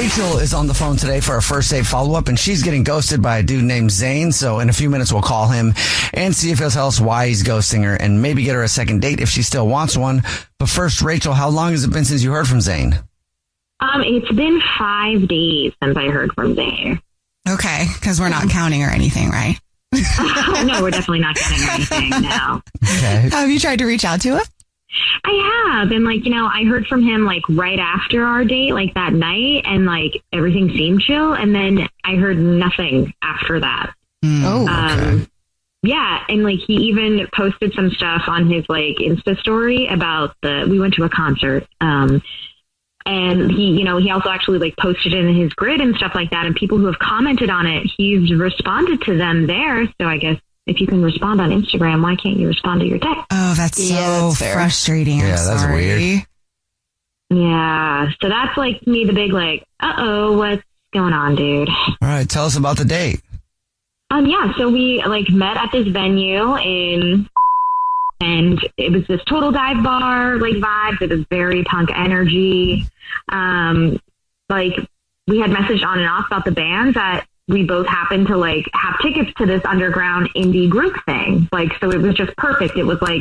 Rachel is on the phone today for a first date follow-up, and she's getting ghosted by a dude named Zane. So in a few minutes, we'll call him and see if he'll tell us why he's ghosting her and maybe get her a second date if she still wants one. But first, Rachel, how long has it been since you heard from Zane? It's been 5 days since I heard from Zane. Okay, because we're not counting or anything, right? No, we're definitely not counting or anything, no. Okay. Have you tried to reach out to him? I have. And, I heard from him, right after our date, that night, and, everything seemed chill. And then I heard nothing after that. Okay. Yeah. And, he even posted some stuff on his, Insta story about we went to a concert. And he also actually posted it in his grid and stuff like that. And people who have commented on it, he's responded to them there. So I guess if you can respond on Instagram, why can't you respond to your text? Oh, that's so frustrating. Yeah, that's weird. Yeah. So that's me, the big uh-oh, what's going on, dude? All right. Tell us about the date. Yeah. So we met at this venue and it was this total dive bar, vibes. It was very punk energy. We had messaged on and off about the bands that we both happened to have tickets to this underground indie group thing. So it was just perfect. It was a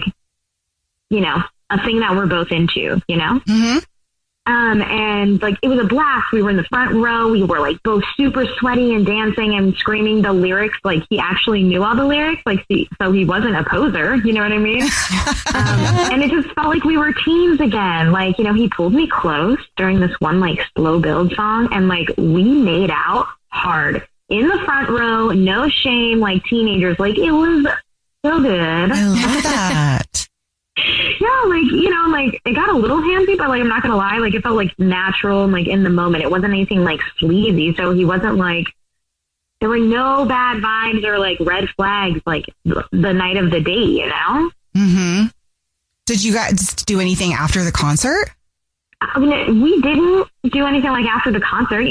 thing that we're both into, Mm-hmm. And it was a blast. We were in the front row. We were both super sweaty and dancing and screaming the lyrics. He actually knew all the lyrics. So he wasn't a poser. You know what I mean? And it just felt like we were teens again. He pulled me close during this one slow build song, and we made out hard in the front row. No shame, teenagers. It was so good. I love that. Yeah, it got a little handsy, but I'm not gonna lie, it felt natural and in the moment. It wasn't anything sleazy, so he wasn't there were no bad vibes or red flags the night of the date, Mm-hmm. Did you guys do anything after the concert? I mean, we didn't do anything after the concert,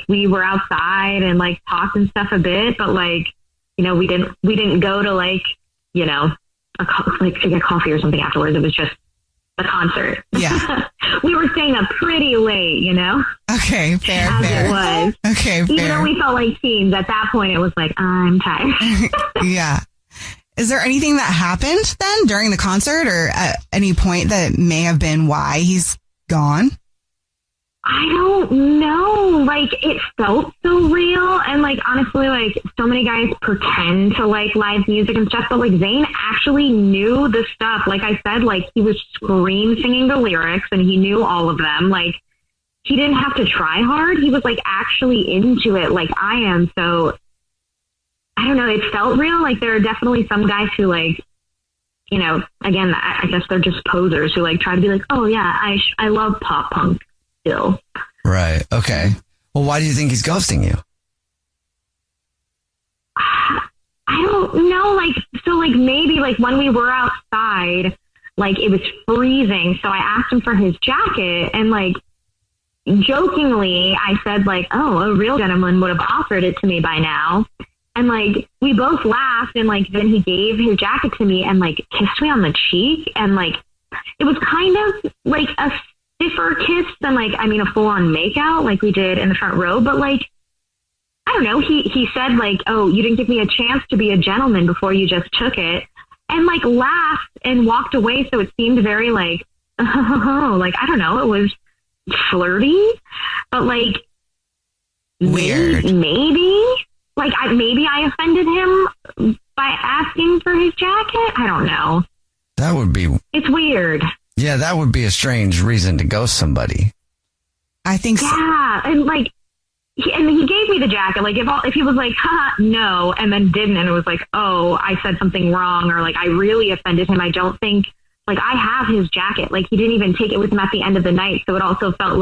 we were outside and talked and stuff a bit, but we didn't go to to get coffee or something afterwards. It was just a concert. Yeah. We were staying up pretty late, Okay, fair. It was. Okay, fair. Even though we felt like teens, at that point it was I'm tired. Yeah. Is there anything that happened then during the concert or at any point that may have been why he's gone? I don't know. It felt so real. And, honestly, so many guys pretend to like live music and stuff. But, Zane actually knew the stuff. I said, he was singing the lyrics and he knew all of them. He didn't have to try hard. He was, actually into it like I am. So, I don't know. It felt real. There are definitely some guys who, again, I guess they're just posers who, try to be oh, yeah, I love pop punk. Still. Right. Okay. Well, why do you think he's ghosting you? I don't know. Maybe when we were outside, it was freezing. So I asked him for his jacket and jokingly I said oh, a real gentleman would have offered it to me by now. And we both laughed and then he gave his jacket to me and kissed me on the cheek. And it was kind of a stiffer kiss than a full-on makeout we did in the front row, but I don't know, he said oh, you didn't give me a chance to be a gentleman before you just took it, and laughed and walked away. So it seemed very I don't know, it was flirty, but weird. Maybe I offended him by asking for his jacket. I don't know. That would be. It's weird. Yeah, that would be a strange reason to ghost somebody. I think so. Yeah, and he gave me the jacket. If he was haha, no, and then didn't, and it was oh, I said something wrong, or I really offended him, I don't think, I have his jacket. He didn't even take it with him at the end of the night, so it also felt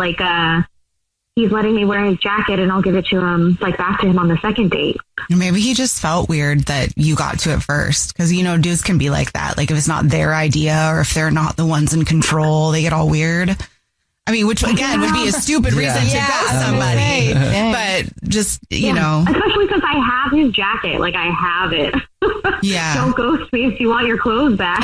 he's letting me wear his jacket, and I'll give it to him, back to him on the second date. Maybe he just felt weird that you got to it first. Because, dudes can be like that. If it's not their idea or if they're not the ones in control, they get all weird. I mean, which, again, would be a stupid reason to ghost somebody. But just, Especially since I have his jacket. I have it. Yeah. Don't ghost me if you want your clothes back.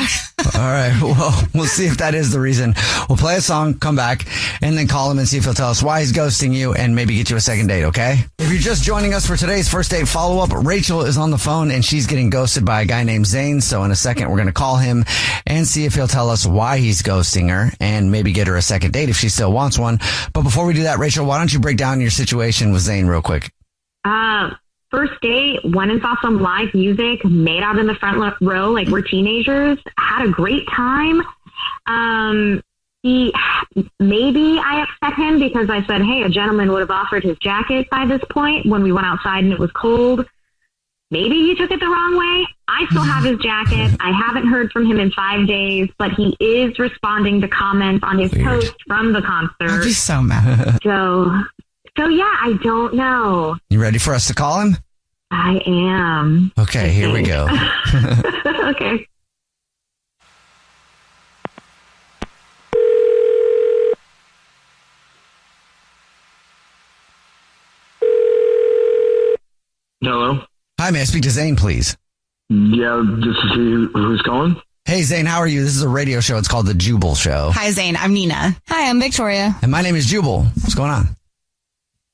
All right. Well, we'll see if that is the reason. We'll play a song, come back, and then call him and see if he'll tell us why he's ghosting you and maybe get you a second date, okay? If you're just joining us for today's first date follow-up, Rachel is on the phone and she's getting ghosted by a guy named Zane. So in a second, we're going to call him and see if he'll tell us why he's ghosting her and maybe get her a second date if she still wants one. But before we do that, Rachel, why don't you break down your situation with Zane real quick? First date, went and saw some live music, made out in the front row like we're teenagers, had a great time. Maybe I upset him because I said, hey, a gentleman would have offered his jacket by this point when we went outside and it was cold. Maybe he took it the wrong way. I still have his jacket. I haven't heard from him in 5 days, but he is responding to comments on his post from the concert. I'd be so mad. So yeah, I don't know. You ready for us to call him? I am. Okay, here we go. Okay. Hello? Hi, may I speak to Zane, please? Yeah, this is who's calling? Hey, Zane, how are you? This is a radio show. It's called The Jubal Show. Hi, Zane. I'm Nina. Hi, I'm Victoria. And my name is Jubal. What's going on?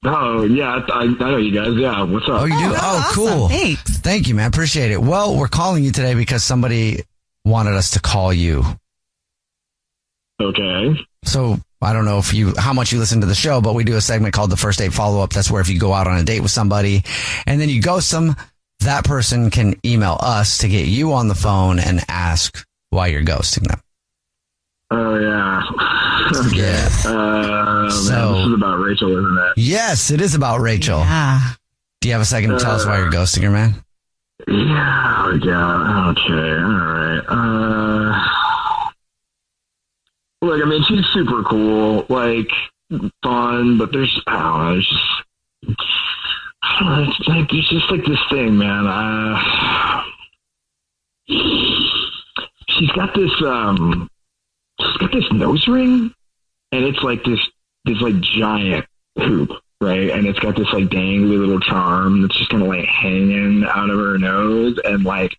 Oh, yeah, I know you guys. Yeah, what's up? Oh, you do? Oh, awesome. cool. Thanks. Thank you, man. Appreciate it. Well, we're calling you today because somebody wanted us to call you. Okay. So I don't know how much you listen to the show, but we do a segment called the First Date Follow-Up. That's where if you go out on a date with somebody and then you ghost them, that person can email us to get you on the phone and ask why you're ghosting them. Oh, yeah. Okay. Yeah. Man, this is about Rachel, isn't it? Yes, it is about Rachel. Yeah. Do you have a second to tell us why you're ghosting her, man? Yeah, okay, all right. Look, I mean, she's super cool, like, fun, but there's just like this thing, man. She's got this nose ring, and it's like this like giant hoop, right? And it's got this like dangly little charm that's just kind of like hanging out of her nose, and like,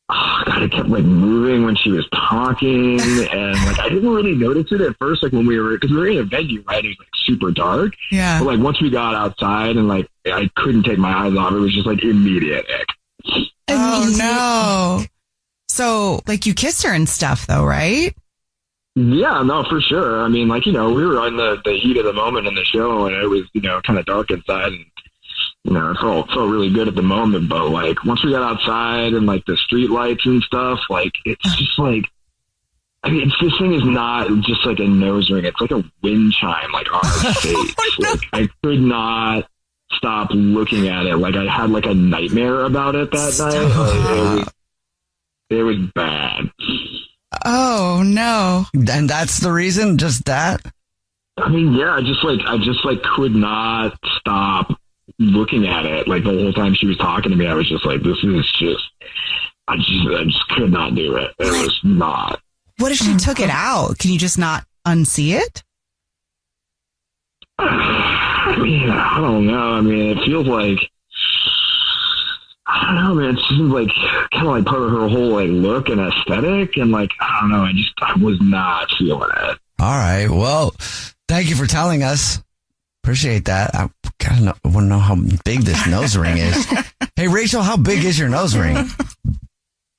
oh God, it kept like moving when she was talking, and like I didn't really notice it at first, like when because we were in a venue, right? It was like super dark. Yeah. But like once we got outside and like I couldn't take my eyes off, it was just like immediate ick. Oh no. So like you kissed her and stuff though, right? Yeah, no, for sure. I mean, like, we were on the heat of the moment in the show, and it was, kind of dark inside, and, it felt really good at the moment, but, like, once we got outside and, like, the street lights and stuff, like, it's just, like, I mean, this thing is not just, like, a nose ring. It's like a wind chime, like, on her face. No. Like, I could not stop looking at it. Like, I had, like, a nightmare about it that night. Like, it was bad. Oh no. And that's the reason? Just that? I mean, yeah, I just could not stop looking at it. Like the whole time she was talking to me, I was just like, this is just, I just could not do it. It was not. What if she took it out? Can you just not unsee it? I mean, I don't know. I mean, it feels like, I don't know, man. It seems like kind of like part of her whole like look and aesthetic, and like I don't know. I was not feeling it. All right. Well, thank you for telling us. Appreciate that. I want to know how big this nose ring is. Hey, Rachel, how big is your nose ring?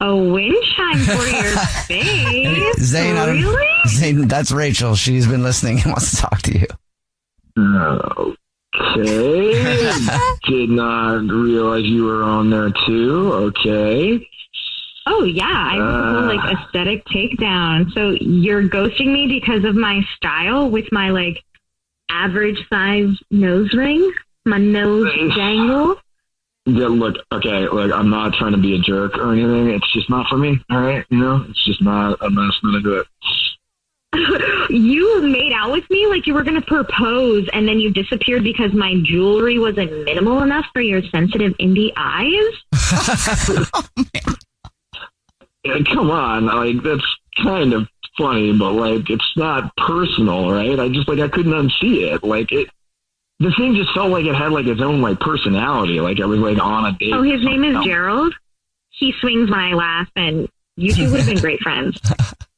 A wind chime for your face. Zane, really? Zane, that's Rachel. She's been listening and wants to talk to you. Okay. Did not realize you were on there too. Okay. Oh yeah, I have a whole like aesthetic takedown. So you're ghosting me because of my style with my like average size nose ring, my nose dangle. Yeah, look, okay, like I'm not trying to be a jerk or anything. It's just not for me. All right, it's just not. I'm not going to do it. You made out with me like you were going to propose, and then you disappeared because my jewelry wasn't minimal enough for your sensitive indie eyes? Yeah, come on, like that's kind of funny, but like it's not personal, right? I couldn't unsee it. Like the thing just felt like it had like its own like personality. Like I was like on a date. Oh, his name is Gerald? he swings when I laugh, and you two would have been great friends.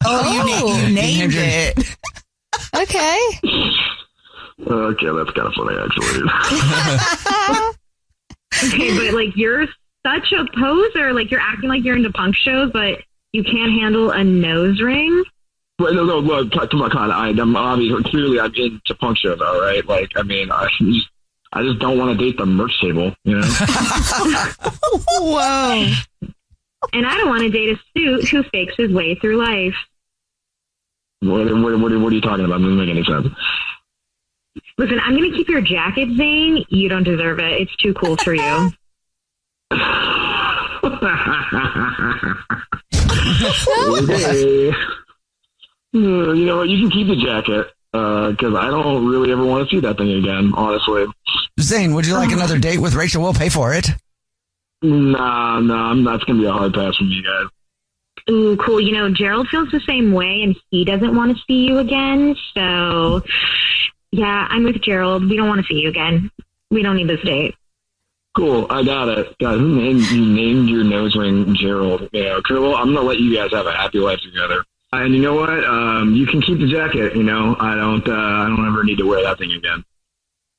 You named it. Okay. Okay, that's kind of funny, actually. Okay, but like you're such a poser. Like you're acting like you're into punk shows, but you can't handle a nose ring. Wait, no, look, come on. I'm obviously, clearly I'm into punk shows, all right? Like, I mean, I just don't want to date the merch table, you know? Whoa. And I don't want to date a suit who fakes his way through life. What are you talking about? It doesn't make any sense. Listen, I'm going to keep your jacket, Zane. You don't deserve it. It's too cool for you. Okay. You know what? You can keep the jacket because I don't really ever want to see that thing again, honestly. Zane, would you like another date with Rachel? We'll pay for it. Nah, that's going to be a hard pass from you guys. Ooh, cool. You know, Gerald feels the same way, and he doesn't want to see you again. So, yeah, I'm with Gerald. We don't want to see you again. We don't need this date. Cool, I got it. God, who named your nose ring Gerald? You know, cool. I'm going to let you guys have a happy life together. And you know what? You can keep the jacket. You know, I don't ever need to wear that thing again.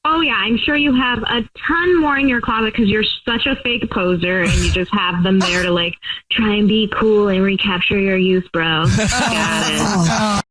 Oh, yeah, I'm sure you have a ton more in your closet because you're such a fake poser and you just have them there to, like, try and be cool and recapture your youth, bro. Got it.